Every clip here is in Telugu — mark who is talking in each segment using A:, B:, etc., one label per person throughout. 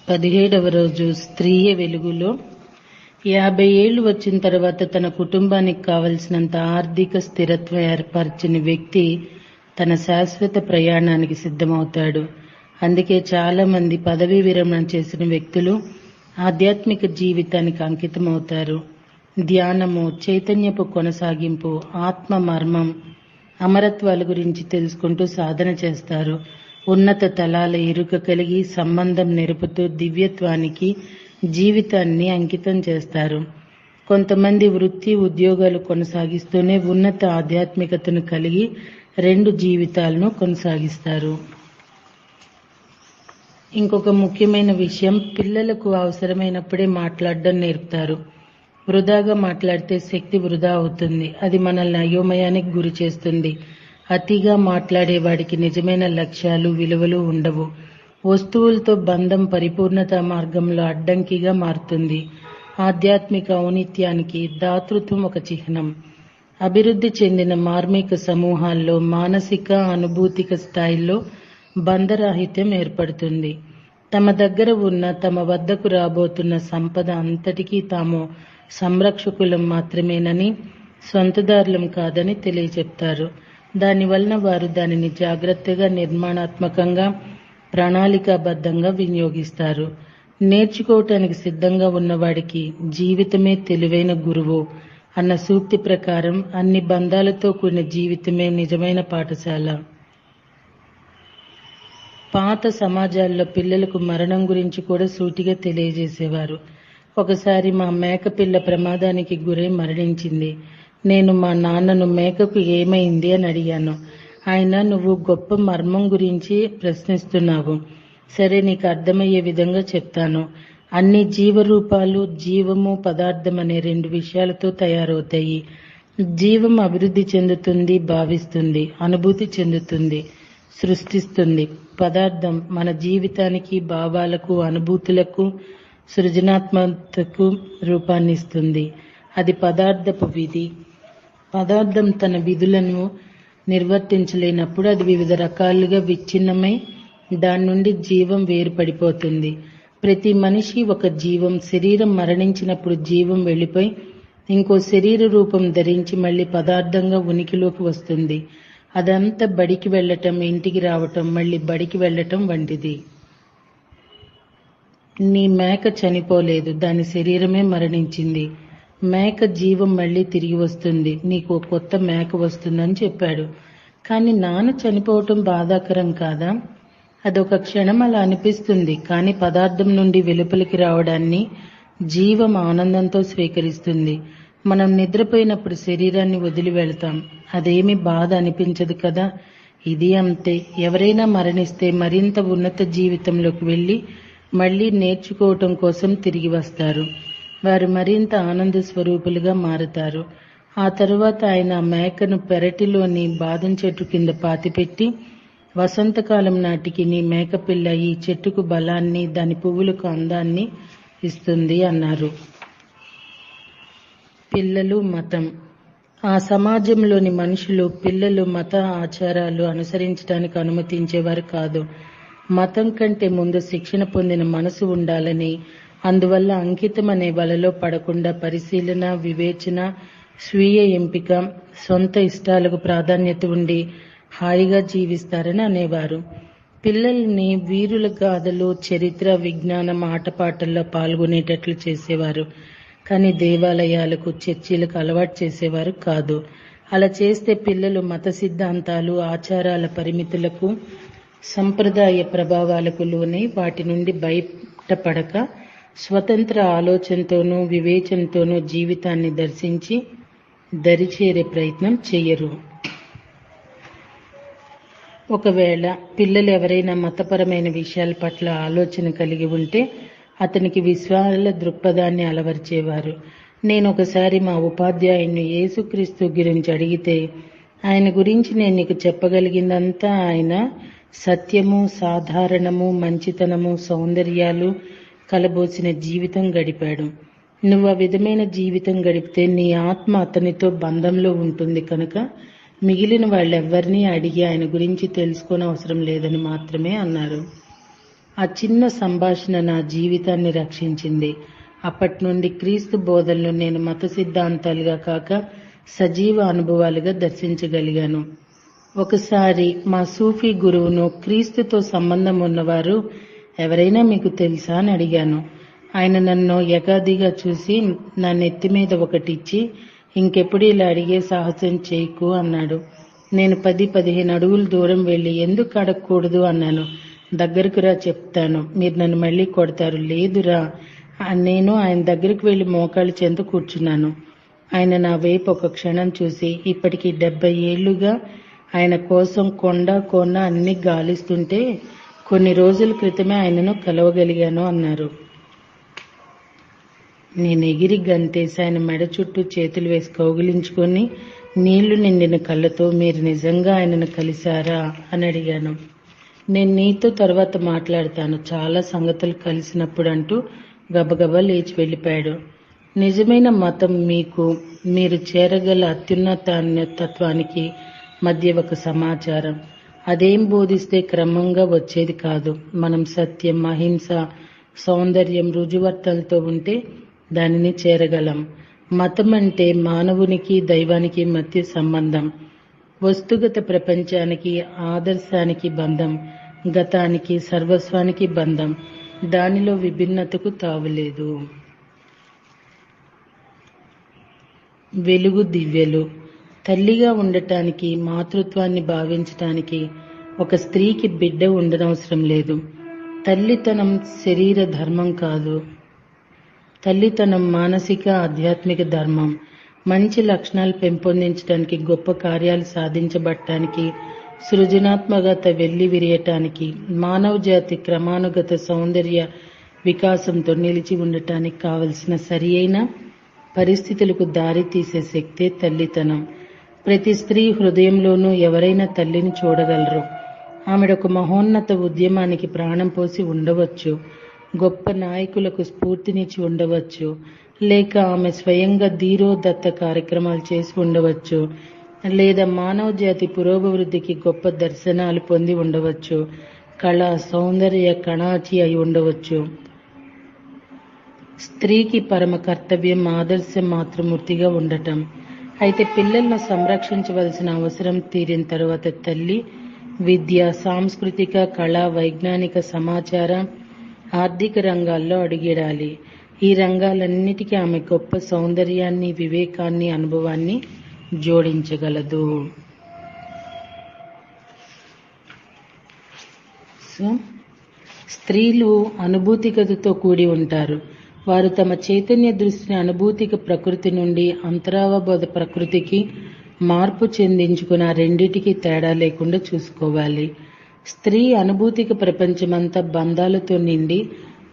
A: 17వ రోజు స్త్రీయే వెలుగులో 50 ఏళ్లు వచ్చిన తర్వాత తన కుటుంబానికి కావలసినంత ఆర్థిక స్థిరత్వం ఏర్పరిచిన వ్యక్తి తన శాశ్వత ప్రయాణానికి సిద్ధమవుతాడు. అందుకే చాలా మంది పదవీ విరమణ చేసిన వ్యక్తులు ఆధ్యాత్మిక జీవితానికి అంకితమవుతారు. ధ్యానము, చైతన్యపు కొనసాగింపు, ఆత్మ మర్మం, అమరత్వాల గురించి తెలుసుకుంటూ సాధన చేస్తారు. ఉన్నత తలాల ఎరుక కలిగి సంబంధం నెరుపుతూ దివ్యత్వానికి జీవితాన్ని అంకితం చేస్తారు. కొంతమంది వృత్తి ఉద్యోగాలు కొనసాగిస్తూనే ఉన్నత ఆధ్యాత్మికతను కలిగి 2 జీవితాలను కొనసాగిస్తారు. ఇంకొక ముఖ్యమైన విషయం, పిల్లలకు అవసరమైనప్పుడే మాట్లాడడం నేర్పుతారు. వృధాగా మాట్లాడితే శక్తి వృధా అవుతుంది. అది మనల్ని అయోమయానికి గురి చేస్తుంది. అతిగా మాట్లాడేవాడికి నిజమైన లక్ష్యాలు, విలువలు ఉండవు. వస్తువులతో బంధం పరిపూర్ణత మార్గంలో అడ్డంకిగా మారుతుంది. ఆధ్యాత్మిక ఔన్నత్యానికి దాతృత్వం ఒక చిహ్నం. అభివృద్ధి చెందిన మార్మిక సమూహాల్లో మానసిక, అనుభూతిక స్థాయిల్లో బంధరాహిత్యం ఏర్పడుతుంది. తమ దగ్గర ఉన్న, తమ వద్దకు రాబోతున్న సంపద అంతటికీ తాము సంరక్షకులం మాత్రమేనని, సొంతదారులం కాదని తెలియచెప్తారు. దానివలన వారు దానిని జాగ్రత్తగా, నిర్మాణాత్మకంగా, ప్రణాళికాబద్ధంగా వినియోగిస్తారు. నేర్చుకోవటానికి సిద్ధంగా ఉన్నవాడికి జీవితమే తెలివైన గురువు అన్న సూక్తి ప్రకారం అన్ని బంధాలతో కూడిన జీవితమే నిజమైన పాఠశాల. పాత సమాజాల్లో పిల్లలకు మరణం గురించి కూడా సూటిగా తెలియజేసేవారు. ఒకసారి మా మేకపిల్ల ప్రమాదానికి గురై మరణించింది. నేను మా నాన్నను మేకకు ఏమైంది అని అడిగాను. ఆయన, నువ్వు గొప్ప మర్మం గురించి ప్రశ్నిస్తున్నావు. సరే, నీకు అర్థమయ్యే విధంగా చెప్తాను. అన్ని జీవరూపాలు జీవము, పదార్థం అనే 2 విషయాలతో తయారవుతాయి. జీవం అభివృద్ధి చెందుతుంది, భావిస్తుంది, అనుభూతి చెందుతుంది, సృష్టిస్తుంది. పదార్థం మన జీవితానికి, భావాలకు, అనుభూతులకు, సృజనాత్మకతకు రూపాన్నిస్తుంది. అది పదార్థపు విధి. పదార్థం తన విధులను నిర్వర్తించలేనప్పుడు అది వివిధ రకాలుగా విచ్ఛిన్నమై దాని నుండి జీవం వేరుపడిపోతుంది. ప్రతి మనిషి ఒక జీవం. శరీరం మరణించినప్పుడు జీవం వెళ్ళిపోయి ఇంకో శరీర రూపం ధరించి మళ్ళీ పదార్థంగా ఉనికిలోకి వస్తుంది. అదంతా బడికి వెళ్ళటం, ఇంటికి రావటం, మళ్ళీ బడికి వెళ్ళటం వంటిది. నీ మేక చనిపోలేదు, దాని శరీరమే మరణించింది. మేక జీవం మళ్ళీ తిరిగి వస్తుంది, నీకు కొత్త మేక వస్తుందని చెప్పాడు. కానీ నాన్న చనిపోవటం బాధాకరం కాదా? అదొక క్షణం అలా అనిపిస్తుంది. కానీ పదార్థం నుండి వెలుపలికి రావడాన్ని జీవం ఆనందంతో స్వీకరిస్తుంది. మనం నిద్రపోయినప్పుడు శరీరాన్ని వదిలి వెళతాం. అదేమి బాధ అనిపించదు కదా. ఇది అంతే. ఎవరైనా మరణిస్తే మరింత ఉన్నత జీవితంలోకి వెళ్ళి మళ్లీ నేర్చుకోవటం కోసం తిరిగి వస్తారు. వారు మరింత ఆనంద స్వరూపులుగా మారుతారు. ఆ తరువాత ఆయన మేకను పెరటిలోని బాదం చెట్టు కింద పాతిపెట్టి, వసంతకాలం నాటికి నీ మేకపిల్ల ఈ చెట్టుకు బలాన్ని, దాని పువ్వులకు అందాన్ని ఇస్తుంది అన్నారు. పిల్లలు, మతం. ఆ సమాజంలోని మనుషులు పిల్లలు మత ఆచారాలు అనుసరించడానికి అనుమతించేవారు కాదు. మతం కంటే ముందు శిక్షణ పొందిన మనసు ఉండాలని, అందువల్ల అంకితం అనే వలలో పడకుండా పరిశీలన, వివేచన, స్వీయ ఎంపిక, సొంత ఇష్టాలకు ప్రాధాన్యత ఉండి హాయిగా జీవిస్తారని అనేవారు. పిల్లల్ని వీరుల గాథలు, చరిత్ర, విజ్ఞానం, ఆటపాటల్లో పాల్గొనేటట్లు చేసేవారు. కానీ దేవాలయాలకు, చర్చిలకు అలవాటు చేసేవారు కాదు. అలా చేస్తే పిల్లలు మత సిద్ధాంతాలు, ఆచారాల పరిమితులకు, సంప్రదాయ ప్రభావాలకు లోనై వాటి నుండి బయటపడక స్వతంత్ర ఆలోచనతోనూ వివేచనతోనూ జీవితాన్ని దర్శించి దరిచేరే ప్రయత్నం చేయరు. ఒకవేళ పిల్లలు ఎవరైనా మతపరమైన విషయాల పట్ల ఆలోచన కలిగి ఉంటే అతనికి విశ్వాల దృక్పథాన్ని అలవర్చేవారు. నేను ఒకసారి మా ఉపాధ్యాయుని యేసుక్రీస్తు గురించి అడిగితే, ఆయన గురించి నేను నీకు చెప్పగలిగిందంతా ఆయన సత్యము, సాధారణము, మంచితనము, సౌందర్యాలు కలబోసిన జీవితం గడిపాడు. నువ్వు ఆ విధమైన జీవితం గడిపితే నీ ఆత్మ అతనితో బంధంలో ఉంటుంది కనుక మిగిలిన వాళ్ళెవ్వరినీ అడిగి ఆయన గురించి తెలుసుకోని అవసరం లేదని మాత్రమే అన్నారు. ఆ చిన్న సంభాషణ నా జీవితాన్ని రక్షించింది. అప్పటి నుండి క్రీస్తు బోధనలు నేను మత సిద్ధాంతాలుగా కాక సజీవ అనుభవాలుగా దర్శించగలిగాను. ఒకసారి మా సూఫీ గురువును క్రీస్తుతో సంబంధం ఉన్నవారు ఎవరైనా మీకు తెలుసా అని అడిగాను. ఆయన నన్ను యగాదిగా చూసి నా నెత్తి మీద ఒకటిచ్చి ఇంకెప్పుడు ఇలా అడిగే సాహసం చేయకు అన్నాడు. నేను 10-15 అడుగులు దూరం వెళ్లి ఎందుకు అడగకూడదు అన్నాను. దగ్గరకు రా చెప్తాను, మీరు నన్ను మళ్ళీ కొడతారు. లేదురా. నేను ఆయన దగ్గరకు వెళ్లి మోకాళ్ళు చెంత కూర్చున్నాను. ఆయన నా వైపు ఒక క్షణం చూసి ఇప్పటికి 70 ఏళ్లుగా ఆయన కోసం కొండ కోన అన్ని గాలిస్తుంటే కొన్ని రోజుల క్రితమే ఆయనను కలవగలిగాను అన్నారు. నేను ఎగిరి గంతేసి ఆయన మెడ చుట్టూ చేతులు వేసి కౌగిలించుకొని నీళ్లు నిండిన కళ్ళతో మీరు నిజంగా ఆయనను కలిశారా అని అడిగాను. నేను నీతో తర్వాత మాట్లాడతాను, చాలా సంగతులు కలిసినప్పుడు అంటూ గబగబా లేచి వెళ్ళిపోయాడు. నిజమైన మతం మీరు చేరగల అత్యున్నతత్వానికి మధ్య ఒక సమాచారం. అదేం బోధిస్తే క్రమంగా వచ్చేది కాదు. మనం సత్యం, అహింస, సౌందర్యం, రుజువర్తనలతో ఉంటే దానిని చేరగలం. మతం అంటే మానవునికి దైవానికి మధ్య సంబంధం, వస్తుగత ప్రపంచానికి ఆదర్శానికి బంధం, గతానికి సర్వస్వానికి బంధం. దానిలో విభిన్నతకు తావులేదు. వెలుగు దివ్యలు. తల్లిగా ఉండటానికి, మాతృత్వాన్ని భావించటానికి ఒక స్త్రీకి బిడ్డ ఉండనవసరం లేదు. తల్లితనం శరీర ధర్మం కాదు. తల్లితనం మానసిక, ఆధ్యాత్మిక ధర్మం. మంచి లక్షణాలు పెంపొందించడానికి, గొప్ప కార్యాలు సాధించబడటానికి, సృజనాత్మకత వెళ్లి విరియటానికి, మానవ జాతి క్రమానుగత సౌందర్య వికాసంతో నిలిచి ఉండటానికి కావలసిన సరి అయిన పరిస్థితులకు దారి తీసే శక్తే తల్లితనం. ప్రతి స్త్రీ హృదయంలోనూ ఎవరైనా తల్లిని చూడగలరు. ఆమెడొక మహోన్నత ఉద్యమానికి ప్రాణం పోసి ఉండవచ్చు, గొప్ప నాయకులకు స్ఫూర్తినిచ్చి ఉండవచ్చు, లేక ఆమె స్వయంగా ధీరోదత్త కార్యక్రమాలు చేసి ఉండవచ్చు, లేదా మానవ జాతి పురోభివృద్ధికి గొప్ప దర్శనాలు పొంది ఉండవచ్చు, కళ సౌందర్య కణాచి అయి ఉండవచ్చు. స్త్రీకి పరమ కర్తవ్యం ఆదర్శ మాతృమూర్తిగా ఉండటం. అయితే పిల్లలను సంరక్షించవలసిన అవసరం తీరిన తర్వాత తల్లి విద్య, సాంస్కృతిక, కళా, వైజ్ఞానిక, సమాచార, ఆర్థిక రంగాల్లో అడుగిడాలి. ఈ రంగాలన్నిటికీ ఆమె గొప్ప సౌందర్యాన్ని, వివేకాన్ని, అనుభవాన్ని జోడించగలదు. స్త్రీలు అనుభూతికతతో కూడి ఉంటారు. వారు తమ చైతన్య దృష్టిని అనుభూతిక ప్రకృతి నుండి అంతరావబోధ ప్రకృతికి మార్పు చెందించుకుని ఆ రెండిటికి తేడా లేకుండా చూసుకోవాలి. స్త్రీ అనుభూతిక ప్రపంచమంతా బంధాలతో నిండి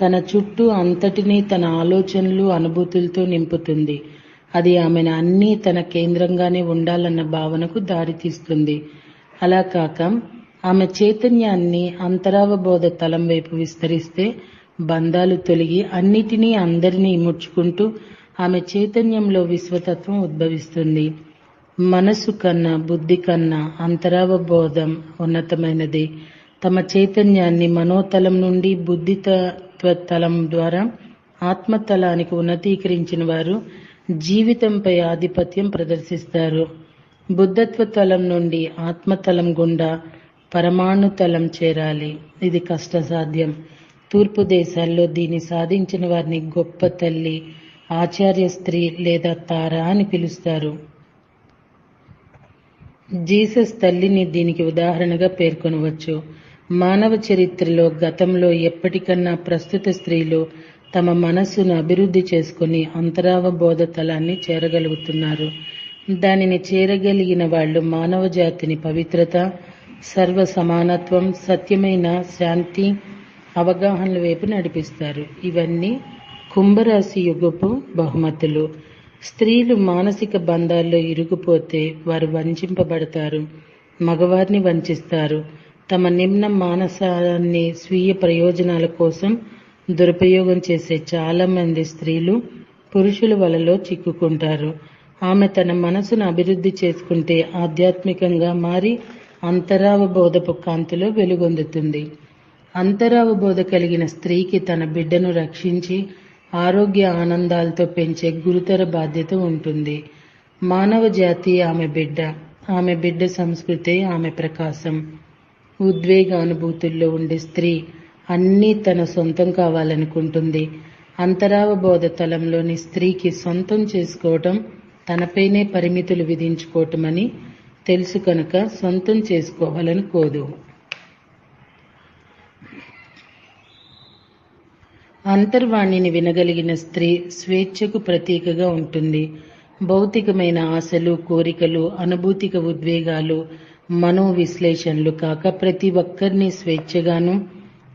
A: తన చుట్టూ అంతటినీ తన ఆలోచనలు, అనుభూతులతో నింపుతుంది. అది ఆమెను అన్నీ తన కేంద్రంగానే ఉండాలన్న భావనకు దారితీస్తుంది. అలా కాక ఆమె చైతన్యాన్ని అంతరావబోధ తలం వైపు విస్తరిస్తే బంధాలు తొలగి అన్నిటినీ అందరినీ ఇముడ్చుకుంటూ ఆమె చైతన్యంలో విశ్వతత్వం ఉద్భవిస్తుంది. మనసు కన్నా, బుద్ధి కన్నా అంతరావబోధం ఉన్నతమైనది. తమ చైతన్యాన్ని మనోతలం నుండి బుద్ధితత్వతలం ద్వారా ఆత్మతలానికి ఉన్నతీకరించిన వారు జీవితంపై ఆధిపత్యం ప్రదర్శిస్తారు. బుద్ధత్వ తలం నుండి ఆత్మతలం గుండా పరమాణు తలం చేరాలి. ఇది కష్టసాధ్యం. తూర్పు దేశాల్లో దీన్ని సాధించిన వారిని గొప్ప తల్లి, ఆచార్య స్త్రీ లేదా తార అని పిలుస్తారు. జీసస్ తల్లిని దీనికి ఉదాహరణగా పేర్కొనవచ్చు. మానవ చరిత్రలో గతంలో ఎప్పటికన్నా ప్రస్తుత స్త్రీలు తమ మనస్సును అభివృద్ధి చేసుకుని అంతరావబోధ తలాన్ని చేరగలుగుతున్నారు. దానిని చేరగలిగిన వాళ్ళు మానవ జాతిని పవిత్రత, సర్వ సమానత్వం, సత్యమైన శాంతి, అవగాహనల వైపు నడిపిస్తారు. ఇవన్నీ కుంభరాశి యుగపు బహుమతులు. స్త్రీలు మానసిక బంధాల్లో ఇరుకుపోతే వారు వంచింపబడతారు, మగవారిని వంచిస్తారు. తమ నిమ్న మానసాన్ని స్వీయ ప్రయోజనాల కోసం దురుపయోగం చేసే చాలా మంది స్త్రీలు పురుషుల వలలో చిక్కుకుంటారు. ఆమె తన మనసును అభివృద్ధి చేసుకుంటే ఆధ్యాత్మికంగా మారి అంతరావబోధపు కాంతిలో వెలుగొందుతుంది. అంతరావబోధ కలిగిన స్త్రీకి తన బిడ్డను రక్షించి ఆరోగ్య ఆనందాలతో పెంచే గురుతర బాధ్యత ఉంటుంది. మానవ జాతి ఆమె బిడ్డ సంస్కృతే ఆమె ప్రకాశం. ఉద్వేగ అనుభూతుల్లో ఉండే స్త్రీ అన్నీ తన సొంతం కావాలనుకుంటుంది. అంతరావబోధ తలంలోని స్త్రీకి సొంతం చేసుకోవటం తనపైనే పరిమితులు విధించుకోవటమని తెలుసు కనుక సొంతం చేసుకోవాలనుకోదు. అంతర్వాణిని వినగలిగిన స్త్రీ స్వేచ్ఛకు ప్రతీకగా ఉంటుంది. భౌతికమైన ఆశలు, కోరికలు, అనుభూతిక ఉద్వేగాలు, మనోవిశ్లేషణలు కాక ప్రతి ఒక్కరిని స్వేచ్ఛగాను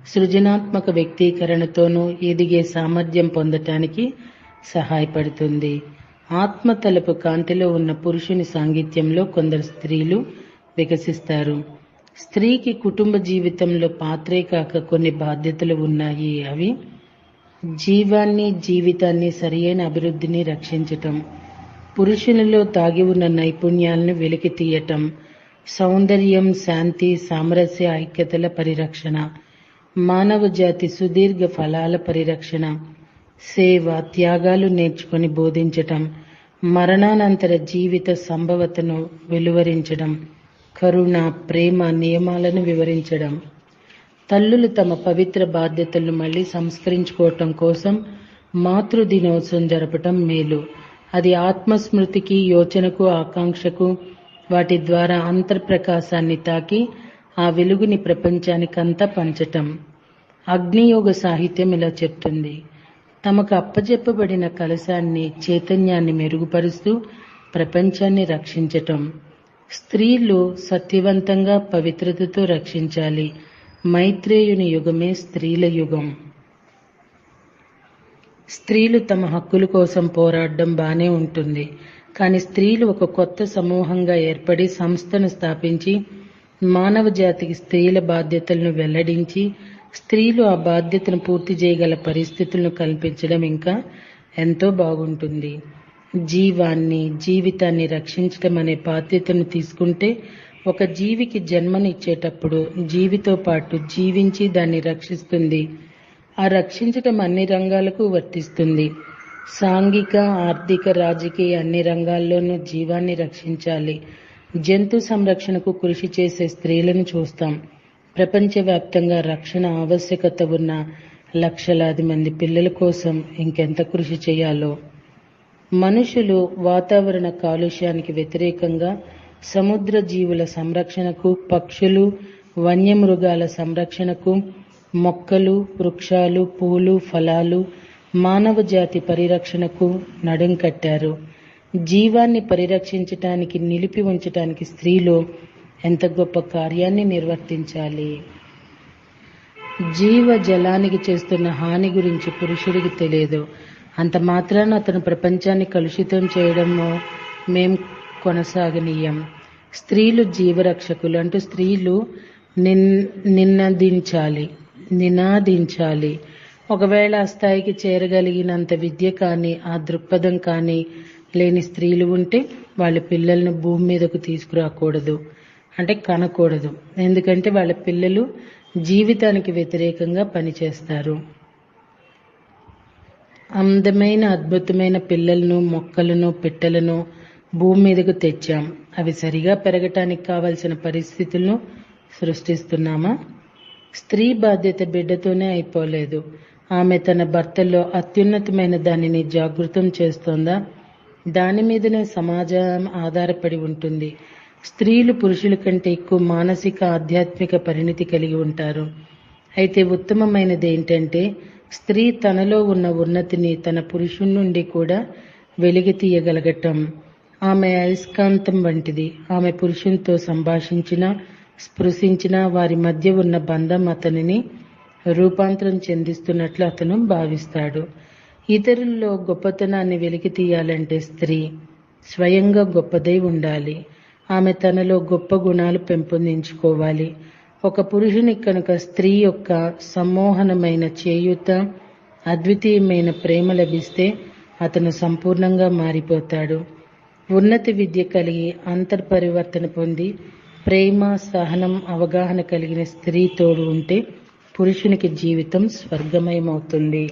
A: సృజనాత్మక వ్యక్తీకరణతోనూ ఎదిగే సామర్థ్యం పొందటానికి సహాయపడుతుంది. ఆత్మతలపు కాంతిలో ఉన్న పురుషుని సాంగిత్యంలో కొందరు స్త్రీలు వికసిస్తారు. స్త్రీకి కుటుంబ జీవితంలో పాత్రే కాక కొన్ని బాధ్యతలు ఉన్నాయి. అవి జీవితాన్ని సరియైన అభివృద్ధిని రక్షించటం, పురుషునిలో దాగి ఉన్న నైపుణ్యాలను వెలికి తీయటం, సౌందర్యం, శాంతి, సామరస్య, ఐక్యతల పరిరక్షణ, మానవ జాతి సుదీర్ఘ ఫలాల పరిరక్షణ, సేవ, త్యాగాలు నేర్చుకుని బోధించటం, మరణానంతర జీవిత సంభవతను వెలువరించడం, కరుణ, ప్రేమ, నియమాలను వివరించడం. తల్లులు తమ పవిత్ర బాధ్యతలను మళ్లీ సంస్కరించుకోవటం కోసం మాతృదినోత్సవం జరపటం మేలు. అది ఆత్మస్మృతికి, యోచనకు, ఆకాంక్షకు, వాటి ద్వారా అంతర్ప్రకాశాన్ని తాకి ఆ వెలుగుని ప్రపంచానికంతా పంచటం. అగ్నియోగ సాహిత్యం ఇలా చెప్తుంది: తమకు అప్పజెప్పబడిన కలశాన్ని, చైతన్యాన్ని మెరుగుపరుస్తూ ప్రపంచాన్ని రక్షించటం. స్త్రీలు సత్యవంతంగా పవిత్రతతో రక్షించాలి. మైత్రేయుని యుగమే స్త్రీల యుగం. స్త్రీలు తమ హక్కుల కోసం పోరాడడం బానే ఉంటుంది. కానీ స్త్రీలు ఒక కొత్త సమూహంగా ఏర్పడి సంస్థను స్థాపించి మానవ జాతికి స్త్రీల బాధ్యతలను వెల్లడించి స్త్రీలు ఆ బాధ్యతను పూర్తి చేయగల పరిస్థితులను కల్పించడం ఇంకా ఎంతో బాగుంటుంది. జీవితాన్ని రక్షించడం అనే బాధ్యతను తీసుకుంటే ఒక జీవికి జన్మనిచ్చేటప్పుడు జీవితో పాటు జీవించి దాన్ని రక్షిస్తుంది. ఆ రక్షించటం అన్ని రంగాలకు వర్తిస్తుంది. సాంఘిక, ఆర్థిక, రాజకీయ అన్ని రంగాల్లోనూ జీవాన్ని రక్షించాలి. జంతు సంరక్షణకు కృషి చేసే స్త్రీలను చూస్తాం. ప్రపంచవ్యాప్తంగా రక్షణ ఆవశ్యకత ఉన్న లక్షలాది మంది పిల్లల కోసం ఇంకెంత కృషి చేయాలో. మనుషులు వాతావరణ కాలుష్యానికి వ్యతిరేకంగా సముద్ర జీవుల సంరక్షణకు, పక్షులు, వన్యమృగాల సంరక్షణకు, మొక్కలు, వృక్షాలు, పూలు, ఫలాలు, మానవ జాతి పరిరక్షణకు నడుం కట్టారు. జీవాన్ని పరిరక్షించటానికి, నిలిపి ఉంచటానికి స్త్రీలు ఎంత గొప్ప కార్యాన్ని నిర్వర్తించాలి. జలానికి చేస్తున్న హాని గురించి పురుషుడికి తెలియదు. అంత మాత్రాన అతను ప్రపంచాన్ని కలుషితం చేయడము మేం కొనసాగనీయం. స్త్రీలు జీవరక్షకులు అంటూ స్త్రీలు నినాదించాలి. ఒకవేళ ఆ స్థాయికి చేరగలిగినంత విద్య కానీ, ఆ దృక్పథం కానీ లేని స్త్రీలు ఉంటే వాళ్ళ పిల్లలను భూమి మీదకు తీసుకురాకూడదు, అంటే కనకూడదు. ఎందుకంటే వాళ్ళ పిల్లలు జీవితానికి వ్యతిరేకంగా పనిచేస్తారు. అందమైన, అద్భుతమైన పిల్లలను, మొక్కలను, పిట్టలను భూమి మీదకు తెచ్చాం. అవి సరిగా పెరగటానికి కావలసిన పరిస్థితులను సృష్టిస్తున్నామా? స్త్రీ బాధ్యత బిడ్డతోనే అయిపోలేదు. ఆమె తన భర్తల్లో అత్యున్నతమైన దానిని జాగృతం చేస్తోందా? దాని మీదనే సమాజం ఆధారపడి ఉంటుంది. స్త్రీలు పురుషుల కంటే ఎక్కువ మానసిక, ఆధ్యాత్మిక పరిణితి కలిగి ఉంటారు. అయితే ఉత్తమమైనది ఏంటంటే స్త్రీ తనలో ఉన్న ఉన్నతిని తన పురుషుడి నుండి కూడా వెలికి తీయగలగటం. ఆమె అయస్కాంతం వంటిది. ఆమె పురుషునితో సంభాషించినా, స్పృశించినా వారి మధ్య ఉన్న బంధం అతనిని రూపాంతరం చెందిస్తున్నట్లు అతను భావిస్తాడు. ఇతరుల్లో గొప్పతనాన్ని వెలికి తీయాలంటే స్త్రీ స్వయంగా గొప్పదై ఉండాలి. ఆమె తనలో గొప్ప గుణాలు పెంపొందించుకోవాలి. ఒక పురుషుని కనుక స్త్రీ యొక్క సమ్మోహనమైన చేయూత, అద్వితీయమైన ప్రేమ లభిస్తే అతను సంపూర్ణంగా మారిపోతాడు. ఉన్నత విద్య కలిగి అంతర్పరివర్తన పొంది ప్రేమ, సహనం, అవగాహన కలిగిన స్త్రీ తోడు ఉంటే పురుషునికి జీవితం స్వర్గమయమవుతుంది.